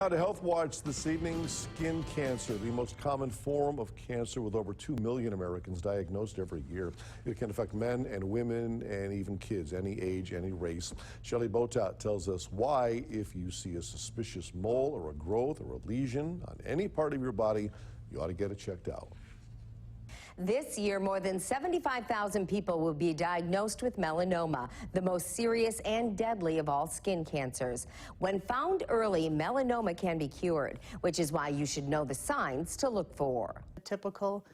Now to Health Watch this evening, skin cancer, the most common form of cancer with over 2 million Americans diagnosed every year. It can affect men and women and even kids, any age, any race. Shelley Botat tells us why, if you see a suspicious mole or a growth or a lesion on any part of your body, you ought to get it checked out. This year, more than 75,000 people will be diagnosed with melanoma, the most serious and deadly of all skin cancers. When found early, melanoma can be cured, which is why you should know the signs to look for. A typical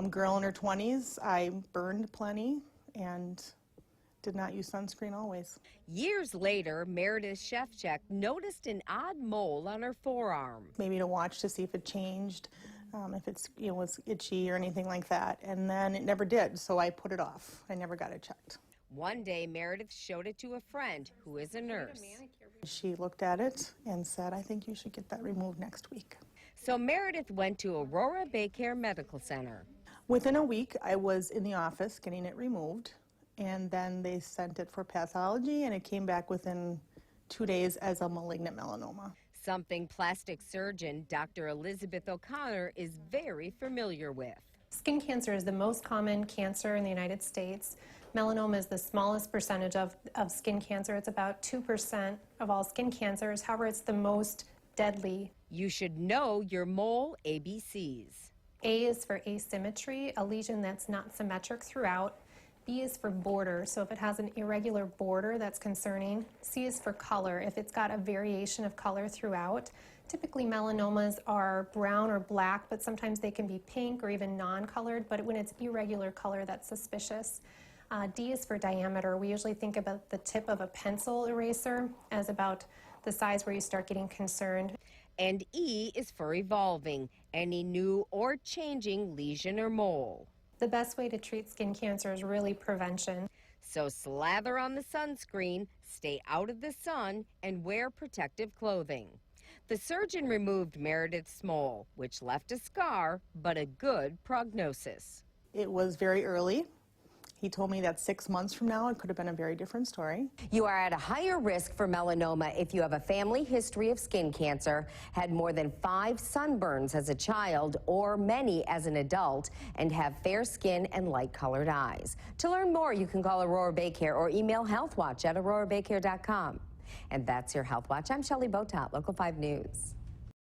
girl in her 20s, I burned plenty and did not use sunscreen always. Years later, Meredith Shefchek noticed an odd mole on her forearm. Maybe to watch to see if it changed, if it's was itchy or anything like that, and then it never did, so I put it off. I never got it checked. One day, Meredith showed it to a friend who is a nurse. She looked at it and said, I think you should get that removed next week. So Meredith went to Aurora BayCare Medical Center. Within a week, I was in the office getting it removed, and then they sent it for pathology, and it came back within 2 days as a malignant melanoma. Something plastic surgeon Dr. Elizabeth O'Connor is very familiar with. Skin cancer is the most common cancer in the United States. Melanoma is the smallest percentage of skin cancer. It's about 2% of all skin cancers. However, it's the most deadly. You should know your mole ABCs. A is for asymmetry, a lesion that's not symmetric throughout. B is for border, so if it has an irregular border, that's concerning. C is for color, if it's got a variation of color throughout. Typically melanomas are brown or black, but sometimes they can be pink or even non-colored, but when it's irregular color, that's suspicious. D is for diameter. We usually think about the tip of a pencil eraser as about the size where you start getting concerned. And E is for evolving, any new or changing lesion or mole. The best way to treat skin cancer is really prevention. So slather on the sunscreen, stay out of the sun, and wear protective clothing. The surgeon removed Meredith's mole, which left a scar, but a good prognosis. It was very early. He told me that 6 months from now it could have been a very different story. You are at a higher risk for melanoma if you have a family history of skin cancer, had more than 5 sunburns as a child or many as an adult, and have fair skin and light-colored eyes. To learn more, you can call Aurora BayCare or email healthwatch@aurorabaycare.com. And that's your Health Watch. I'm Shelley Botat, Local 5 News.